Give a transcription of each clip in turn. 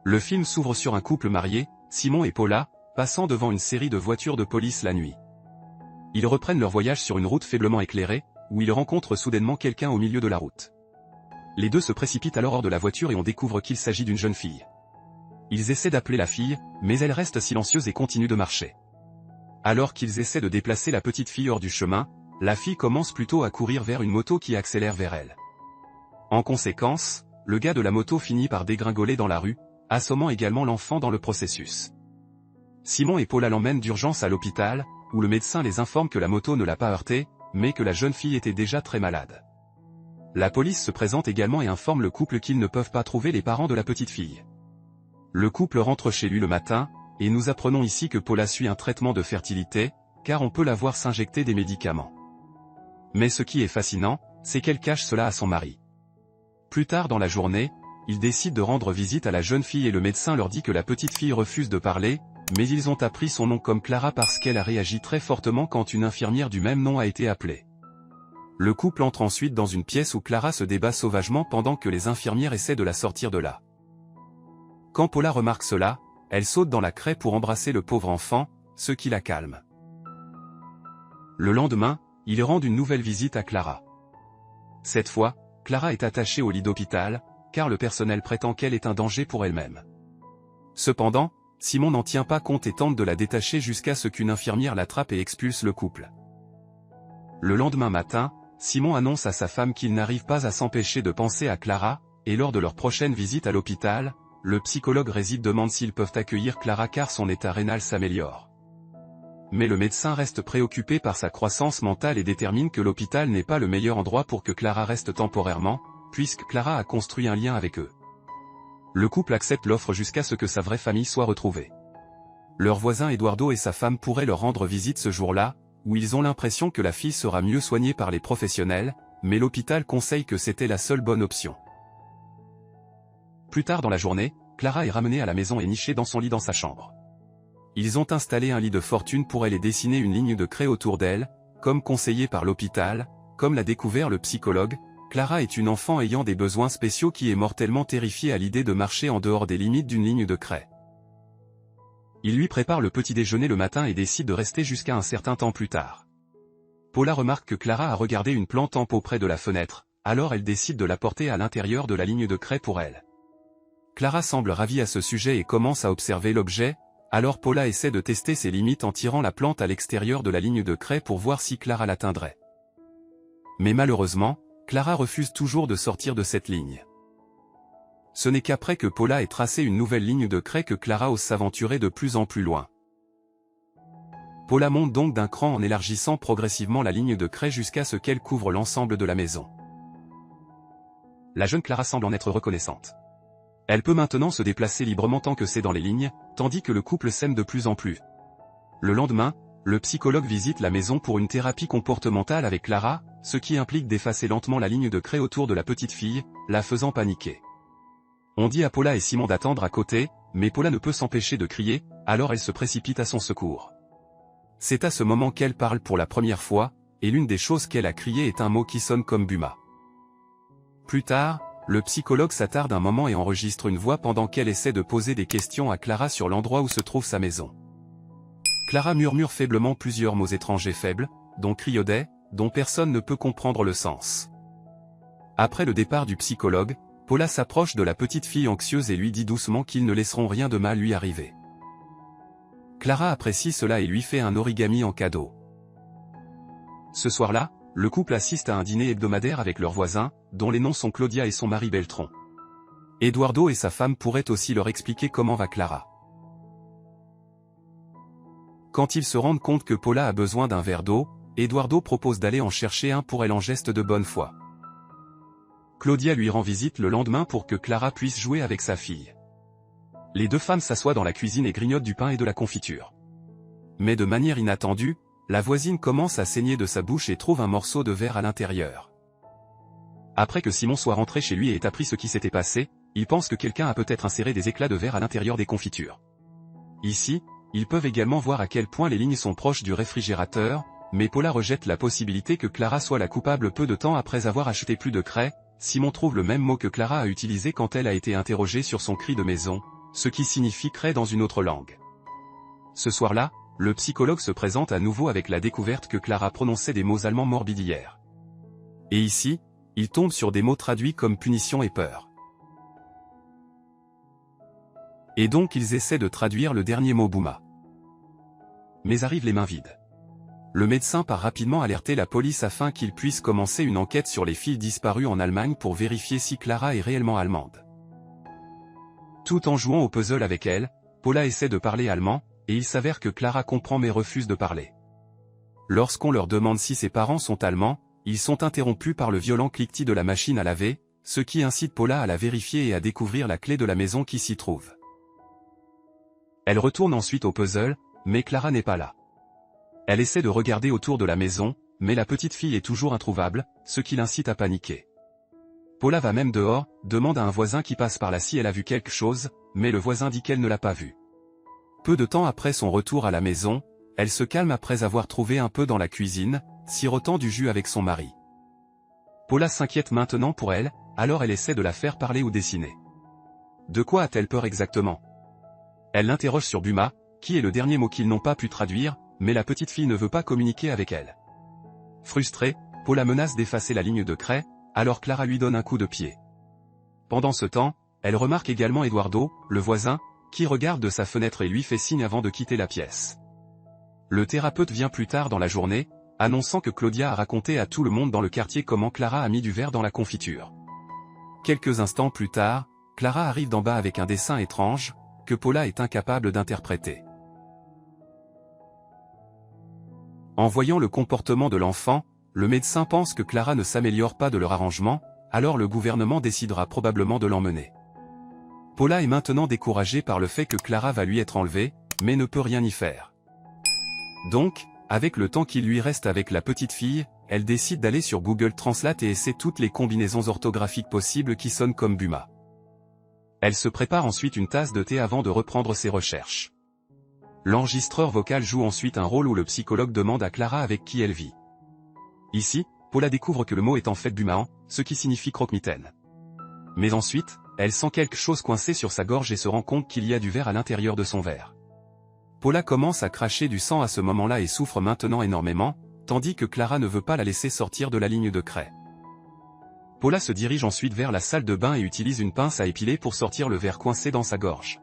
Le film s'ouvre sur un couple marié, Simon et Paula, passant devant une série de voitures de police la nuit. Ils reprennent leur voyage sur une route faiblement éclairée, où ils rencontrent soudainement quelqu'un au milieu de la route. Les deux se précipitent alors hors de la voiture et on découvre qu'il s'agit d'une jeune fille. Ils essaient d'appeler la fille, mais elle reste silencieuse et continue de marcher. Alors qu'ils essaient de déplacer la petite fille hors du chemin, la fille commence plutôt à courir vers une moto qui accélère vers elle. En conséquence, le gars de la moto finit par dégringoler dans la rue, assommant également l'enfant dans le processus. Simon et Paula l'emmènent d'urgence à l'hôpital, où le médecin les informe que la moto ne l'a pas heurté, mais que la jeune fille était déjà très malade. La police se présente également et informe le couple qu'ils ne peuvent pas trouver les parents de la petite fille. Le couple rentre chez lui le matin, et nous apprenons ici que Paula suit un traitement de fertilité, car on peut la voir s'injecter des médicaments. Mais ce qui est fascinant, c'est qu'elle cache cela à son mari. Plus tard dans la journée, ils décident de rendre visite à la jeune fille et le médecin leur dit que la petite fille refuse de parler, mais ils ont appris son nom comme Clara parce qu'elle a réagi très fortement quand une infirmière du même nom a été appelée. Le couple entre ensuite dans une pièce où Clara se débat sauvagement pendant que les infirmières essaient de la sortir de là. Quand Paula remarque cela, elle saute dans la craie pour embrasser le pauvre enfant, ce qui la calme. Le lendemain, ils rendent une nouvelle visite à Clara. Cette fois, Clara est attachée au lit d'hôpital, car le personnel prétend qu'elle est un danger pour elle-même. Cependant, Simon n'en tient pas compte et tente de la détacher jusqu'à ce qu'une infirmière l'attrape et expulse le couple. Le lendemain matin, Simon annonce à sa femme qu'il n'arrive pas à s'empêcher de penser à Clara, et lors de leur prochaine visite à l'hôpital, le psychologue Réside demande s'ils peuvent accueillir Clara car son état rénal s'améliore. Mais le médecin reste préoccupé par sa croissance mentale et détermine que l'hôpital n'est pas le meilleur endroit pour que Clara reste temporairement, puisque Clara a construit un lien avec eux. Le couple accepte l'offre jusqu'à ce que sa vraie famille soit retrouvée. Leur voisin Eduardo et sa femme pourraient leur rendre visite ce jour-là, où ils ont l'impression que la fille sera mieux soignée par les professionnels, mais l'hôpital conseille que c'était la seule bonne option. Plus tard dans la journée, Clara est ramenée à la maison et nichée dans son lit dans sa chambre. Ils ont installé un lit de fortune pour elle et dessiné une ligne de craie autour d'elle, comme conseillé par l'hôpital, comme l'a découvert le psychologue. Clara est une enfant ayant des besoins spéciaux qui est mortellement terrifiée à l'idée de marcher en dehors des limites d'une ligne de craie. Il lui prépare le petit déjeuner le matin et décide de rester jusqu'à un certain temps plus tard. Paula remarque que Clara a regardé une plante en pot près de la fenêtre, alors elle décide de la porter à l'intérieur de la ligne de craie pour elle. Clara semble ravie à ce sujet et commence à observer l'objet, alors Paula essaie de tester ses limites en tirant la plante à l'extérieur de la ligne de craie pour voir si Clara l'atteindrait. Mais malheureusement, Clara refuse toujours de sortir de cette ligne. Ce n'est qu'après que Paula ait tracé une nouvelle ligne de craie que Clara ose s'aventurer de plus en plus loin. Paula monte donc d'un cran en élargissant progressivement la ligne de craie jusqu'à ce qu'elle couvre l'ensemble de la maison. La jeune Clara semble en être reconnaissante. Elle peut maintenant se déplacer librement tant que c'est dans les lignes, tandis que le couple s'aime de plus en plus. Le lendemain, le psychologue visite la maison pour une thérapie comportementale avec Clara, ce qui implique d'effacer lentement la ligne de craie autour de la petite fille, la faisant paniquer. On dit à Paula et Simon d'attendre à côté, mais Paula ne peut s'empêcher de crier, alors elle se précipite à son secours. C'est à ce moment qu'elle parle pour la première fois, et l'une des choses qu'elle a crié est un mot qui sonne comme Buma. Plus tard, le psychologue s'attarde un moment et enregistre une voix pendant qu'elle essaie de poser des questions à Clara sur l'endroit où se trouve sa maison. Clara murmure faiblement plusieurs mots étrangers faibles, dont criaudet, dont personne ne peut comprendre le sens. Après le départ du psychologue, Paula s'approche de la petite fille anxieuse et lui dit doucement qu'ils ne laisseront rien de mal lui arriver. Clara apprécie cela et lui fait un origami en cadeau. Ce soir-là, le couple assiste à un dîner hebdomadaire avec leurs voisins, dont les noms sont Claudia et son mari Beltron. Eduardo et sa femme pourraient aussi leur expliquer comment va Clara. Quand ils se rendent compte que Paula a besoin d'un verre d'eau, Eduardo propose d'aller en chercher un pour elle en geste de bonne foi. Claudia lui rend visite le lendemain pour que Clara puisse jouer avec sa fille. Les deux femmes s'assoient dans la cuisine et grignotent du pain et de la confiture. Mais de manière inattendue, la voisine commence à saigner de sa bouche et trouve un morceau de verre à l'intérieur. Après que Simon soit rentré chez lui et ait appris ce qui s'était passé, il pense que quelqu'un a peut-être inséré des éclats de verre à l'intérieur des confitures. Ici, ils peuvent également voir à quel point les lignes sont proches du réfrigérateur, mais Paula rejette la possibilité que Clara soit la coupable peu de temps après avoir acheté plus de craie. Simon trouve le même mot que Clara a utilisé quand elle a été interrogée sur son cri de maison, ce qui signifie craie dans une autre langue. Ce soir-là, le psychologue se présente à nouveau avec la découverte que Clara prononçait des mots allemands morbidiaires. Et ici, il tombe sur des mots traduits comme punition et peur. Et donc ils essaient de traduire le dernier mot Bouma. Mais arrivent les mains vides. Le médecin part rapidement alerter la police afin qu'ils puissent commencer une enquête sur les filles disparues en Allemagne pour vérifier si Clara est réellement allemande. Tout en jouant au puzzle avec elle, Paula essaie de parler allemand, et il s'avère que Clara comprend mais refuse de parler. Lorsqu'on leur demande si ses parents sont allemands, ils sont interrompus par le violent cliquetis de la machine à laver, ce qui incite Paula à la vérifier et à découvrir la clé de la maison qui s'y trouve. Elle retourne ensuite au puzzle, mais Clara n'est pas là. Elle essaie de regarder autour de la maison, mais la petite fille est toujours introuvable, ce qui l'incite à paniquer. Paula va même dehors, demande à un voisin qui passe par là si elle a vu quelque chose, mais le voisin dit qu'elle ne l'a pas vu. Peu de temps après son retour à la maison, elle se calme après avoir trouvé un peu dans la cuisine, sirotant du jus avec son mari. Paula s'inquiète maintenant pour elle, alors elle essaie de la faire parler ou dessiner. De quoi a-t-elle peur exactement? Elle l'interroge sur Buma, qui est le dernier mot qu'ils n'ont pas pu traduire, mais la petite fille ne veut pas communiquer avec elle. Frustrée, Paula menace d'effacer la ligne de craie, alors Clara lui donne un coup de pied. Pendant ce temps, elle remarque également Eduardo, le voisin, qui regarde de sa fenêtre et lui fait signe avant de quitter la pièce. Le thérapeute vient plus tard dans la journée, annonçant que Claudia a raconté à tout le monde dans le quartier comment Clara a mis du verre dans la confiture. Quelques instants plus tard, Clara arrive d'en bas avec un dessin étrange, que Paula est incapable d'interpréter. En voyant le comportement de l'enfant, le médecin pense que Clara ne s'améliore pas de leur arrangement, alors le gouvernement décidera probablement de l'emmener. Paula est maintenant découragée par le fait que Clara va lui être enlevée, mais ne peut rien y faire. Donc, avec le temps qui lui reste avec la petite fille, elle décide d'aller sur Google Translate et essaie toutes les combinaisons orthographiques possibles qui sonnent comme Buma. Elle se prépare ensuite une tasse de thé avant de reprendre ses recherches. L'enregistreur vocal joue ensuite un rôle où le psychologue demande à Clara avec qui elle vit. Ici, Paula découvre que le mot est en fait Bumaan, ce qui signifie croque-mitaine. Mais ensuite, elle sent quelque chose coincé sur sa gorge et se rend compte qu'il y a du verre à l'intérieur de son verre. Paula commence à cracher du sang à ce moment-là et souffre maintenant énormément, tandis que Clara ne veut pas la laisser sortir de la ligne de craie. Paula se dirige ensuite vers la salle de bain et utilise une pince à épiler pour sortir le verre coincé dans sa gorge.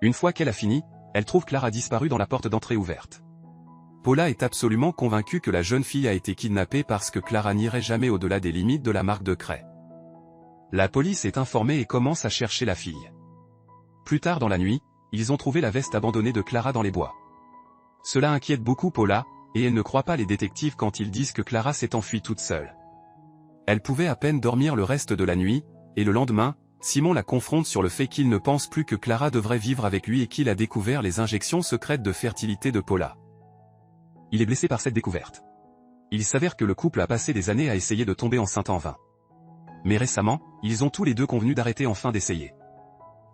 Une fois qu'elle a fini, elle trouve Clara disparue dans la porte d'entrée ouverte. Paula est absolument convaincue que la jeune fille a été kidnappée parce que Clara n'irait jamais au-delà des limites de la marque de craie. La police est informée et commence à chercher la fille. Plus tard dans la nuit, ils ont trouvé la veste abandonnée de Clara dans les bois. Cela inquiète beaucoup Paula, et elle ne croit pas les détectives quand ils disent que Clara s'est enfuie toute seule. Elle pouvait à peine dormir le reste de la nuit, et le lendemain, Simon la confronte sur le fait qu'il ne pense plus que Clara devrait vivre avec lui et qu'il a découvert les injections secrètes de fertilité de Paula. Il est blessé par cette découverte. Il s'avère que le couple a passé des années à essayer de tomber enceinte en vain. Mais récemment, ils ont tous les deux convenu d'arrêter enfin d'essayer.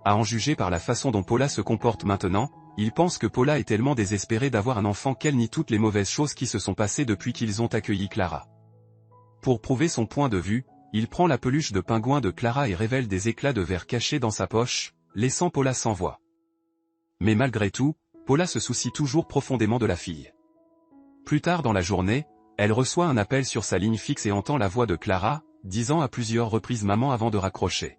À en juger par la façon dont Paula se comporte maintenant, il pense que Paula est tellement désespérée d'avoir un enfant qu'elle nie toutes les mauvaises choses qui se sont passées depuis qu'ils ont accueilli Clara. Pour prouver son point de vue, il prend la peluche de pingouin de Clara et révèle des éclats de verre cachés dans sa poche, laissant Paula sans voix. Mais malgré tout, Paula se soucie toujours profondément de la fille. Plus tard dans la journée, elle reçoit un appel sur sa ligne fixe et entend la voix de Clara, disant à plusieurs reprises maman avant de raccrocher.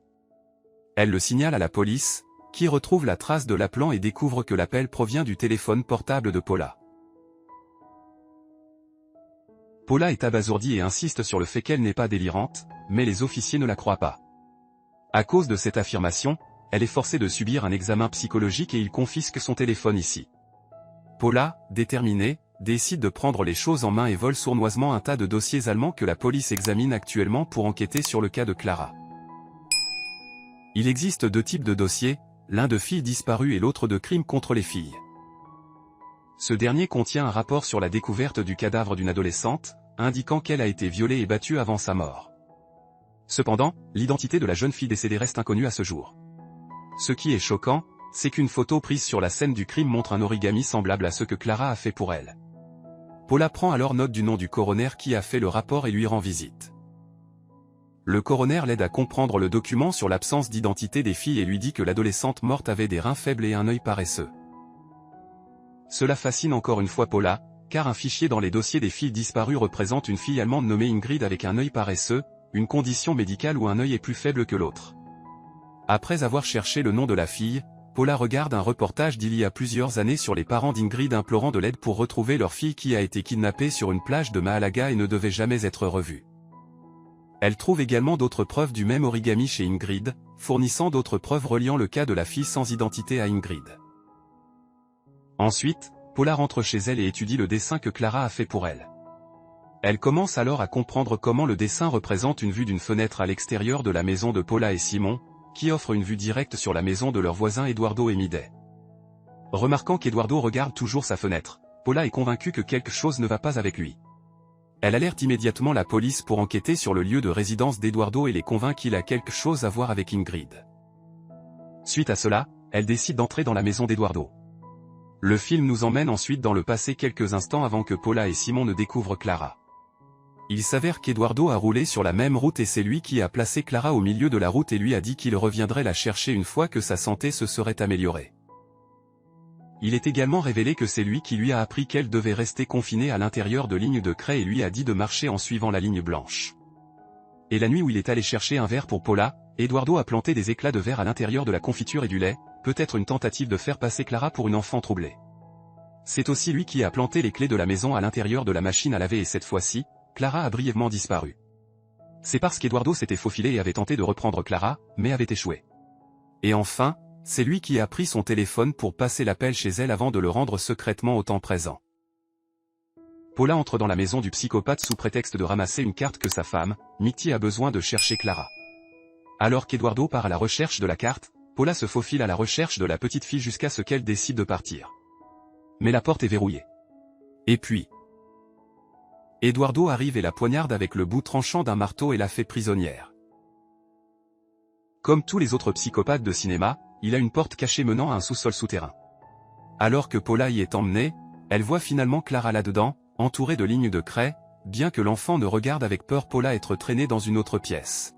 Elle le signale à la police, qui retrouve la trace de l'appelant et découvre que l'appel provient du téléphone portable de Paula. Paula est abasourdie et insiste sur le fait qu'elle n'est pas délirante, mais les officiers ne la croient pas. À cause de cette affirmation, elle est forcée de subir un examen psychologique et ils confisquent son téléphone ici. Paula, déterminée, décide de prendre les choses en main et vole sournoisement un tas de dossiers allemands que la police examine actuellement pour enquêter sur le cas de Clara. Il existe deux types de dossiers, l'un de filles disparues et l'autre de crimes contre les filles. Ce dernier contient un rapport sur la découverte du cadavre d'une adolescente, indiquant qu'elle a été violée et battue avant sa mort. Cependant, l'identité de la jeune fille décédée reste inconnue à ce jour. Ce qui est choquant, c'est qu'une photo prise sur la scène du crime montre un origami semblable à ce que Clara a fait pour elle. Paula prend alors note du nom du coroner qui a fait le rapport et lui rend visite. le coroner l'aide à comprendre le document sur l'absence d'identité des filles et lui dit que l'adolescente morte avait des reins faibles et un œil paresseux. Cela fascine encore une fois Paula, car un fichier dans les dossiers des filles disparues représente une fille allemande nommée Ingrid avec un œil paresseux, une condition médicale où un œil est plus faible que l'autre. Après avoir cherché le nom de la fille, Paula regarde un reportage d'il y a plusieurs années sur les parents d'Ingrid implorant de l'aide pour retrouver leur fille qui a été kidnappée sur une plage de Mahalaga et ne devait jamais être revue. Elle trouve également d'autres preuves du même origami chez Ingrid, fournissant d'autres preuves reliant le cas de la fille sans identité à Ingrid. Ensuite, Paula rentre chez elle et étudie le dessin que Clara a fait pour elle. Elle commence alors à comprendre comment le dessin représente une vue d'une fenêtre à l'extérieur de la maison de Paula et Simon, qui offre une vue directe sur la maison de leurs voisins Eduardo et Midday. Remarquant qu'Eduardo regarde toujours sa fenêtre, Paula est convaincue que quelque chose ne va pas avec lui. Elle alerte immédiatement la police pour enquêter sur le lieu de résidence d'Eduardo et les convainc qu'il a quelque chose à voir avec Ingrid. Suite à cela, elle décide d'entrer dans la maison d'Eduardo. Le film nous emmène ensuite dans le passé quelques instants avant que Paula et Simon ne découvrent Clara. Il s'avère qu'Eduardo a roulé sur la même route et c'est lui qui a placé Clara au milieu de la route et lui a dit qu'il reviendrait la chercher une fois que sa santé se serait améliorée. Il est également révélé que c'est lui qui lui a appris qu'elle devait rester confinée à l'intérieur de lignes de craie et lui a dit de marcher en suivant la ligne blanche. Et la nuit où il est allé chercher un verre pour Paula, Eduardo a planté des éclats de verre à l'intérieur de la confiture et du lait, peut-être une tentative de faire passer Clara pour une enfant troublée. C'est aussi lui qui a planté les clés de la maison à l'intérieur de la machine à laver et cette fois-ci, Clara a brièvement disparu. C'est parce qu'Eduardo s'était faufilé et avait tenté de reprendre Clara, mais avait échoué. Et enfin, c'est lui qui a pris son téléphone pour passer l'appel chez elle avant de le rendre secrètement au temps présent. Paula entre dans la maison du psychopathe sous prétexte de ramasser une carte que sa femme, Mitty, a besoin de chercher Clara. Alors qu'Eduardo part à la recherche de la carte, Paula se faufile à la recherche de la petite fille jusqu'à ce qu'elle décide de partir. Mais la porte est verrouillée. Et puis, Eduardo arrive et la poignarde avec le bout tranchant d'un marteau et la fait prisonnière. Comme tous les autres psychopathes de cinéma, il a une porte cachée menant à un sous-sol souterrain. Alors que Paula y est emmenée, elle voit finalement Clara là-dedans, entourée de lignes de craie, bien que l'enfant ne regarde avec peur Paula être traînée dans une autre pièce.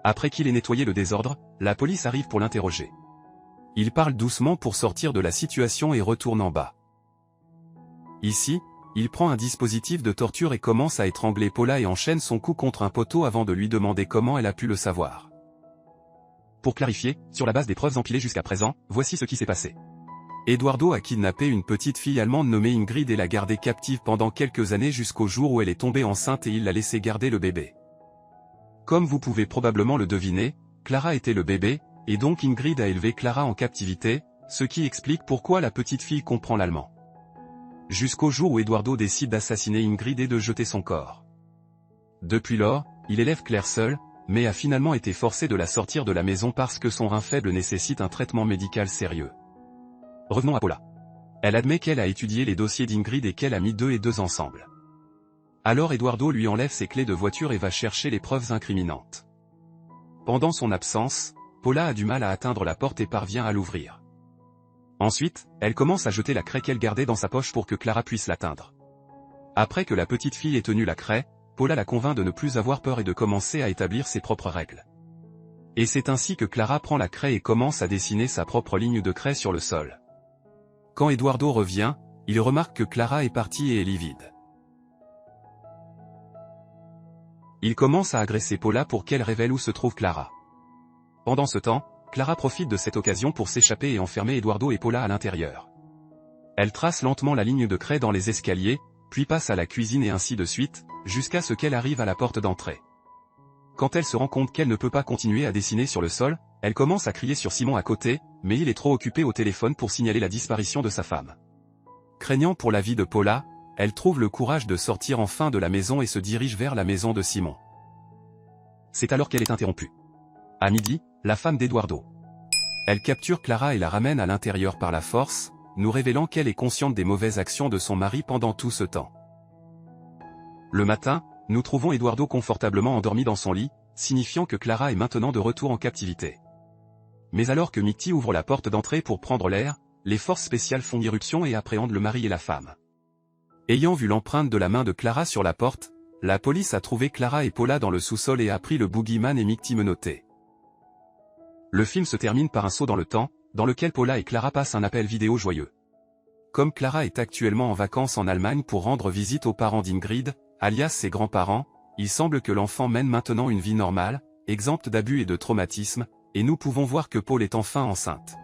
Après qu'il ait nettoyé le désordre, la police arrive pour l'interroger. Il parle doucement pour sortir de la situation et retourne en bas. Ici, il prend un dispositif de torture et commence à étrangler Paula et enchaîne son cou contre un poteau avant de lui demander comment elle a pu le savoir. Pour clarifier, sur la base des preuves empilées jusqu'à présent, voici ce qui s'est passé. Eduardo a kidnappé une petite fille allemande nommée Ingrid et l'a gardée captive pendant quelques années jusqu'au jour où elle est tombée enceinte et il l'a laissé garder le bébé. Comme vous pouvez probablement le deviner, Clara était le bébé, et donc Ingrid a élevé Clara en captivité, ce qui explique pourquoi la petite fille comprend l'allemand. Jusqu'au jour où Eduardo décide d'assassiner Ingrid et de jeter son corps. Depuis lors, il élève Claire seule, mais a finalement été forcé de la sortir de la maison parce que son rein faible nécessite un traitement médical sérieux. Revenons à Paula. Elle admet qu'elle a étudié les dossiers d'Ingrid et qu'elle a mis 2 et 2 ensemble. Alors Eduardo lui enlève ses clés de voiture et va chercher les preuves incriminantes. Pendant son absence, Paula a du mal à atteindre la porte et parvient à l'ouvrir. Ensuite, elle commence à jeter la craie qu'elle gardait dans sa poche pour que Clara puisse l'atteindre. Après que la petite fille ait tenu la craie, Paula la convainc de ne plus avoir peur et de commencer à établir ses propres règles. Et c'est ainsi que Clara prend la craie et commence à dessiner sa propre ligne de craie sur le sol. Quand Eduardo revient, il remarque que Clara est partie et est livide. Il commence à agresser Paula pour qu'elle révèle où se trouve Clara. Pendant ce temps, Clara profite de cette occasion pour s'échapper et enfermer Eduardo et Paula à l'intérieur. Elle trace lentement la ligne de craie dans les escaliers, puis passe à la cuisine et ainsi de suite, jusqu'à ce qu'elle arrive à la porte d'entrée. Quand elle se rend compte qu'elle ne peut pas continuer à dessiner sur le sol, elle commence à crier sur Simon à côté, mais il est trop occupé au téléphone pour signaler la disparition de sa femme. Craignant pour la vie de Paula, elle trouve le courage de sortir enfin de la maison et se dirige vers la maison de Simon. C'est alors qu'elle est interrompue. À midi, la femme d'Eduardo. Elle capture Clara et la ramène à l'intérieur par la force, nous révélant qu'elle est consciente des mauvaises actions de son mari pendant tout ce temps. Le matin, nous trouvons Eduardo confortablement endormi dans son lit, signifiant que Clara est maintenant de retour en captivité. Mais alors que Mitty ouvre la porte d'entrée pour prendre l'air, les forces spéciales font irruption et appréhendent le mari et la femme. Ayant vu l'empreinte de la main de Clara sur la porte, La police a trouvé Clara et Paula dans le sous-sol et a pris le boogeyman et Mickey menotté. Le film se termine par un saut dans le temps, dans lequel Paula et Clara passent un appel vidéo joyeux. Comme Clara est actuellement en vacances en Allemagne pour rendre visite aux parents d'Ingrid, alias ses grands-parents, il semble que l'enfant mène maintenant une vie normale, exempte d'abus et de traumatismes, et nous pouvons voir que Paul est enfin enceinte.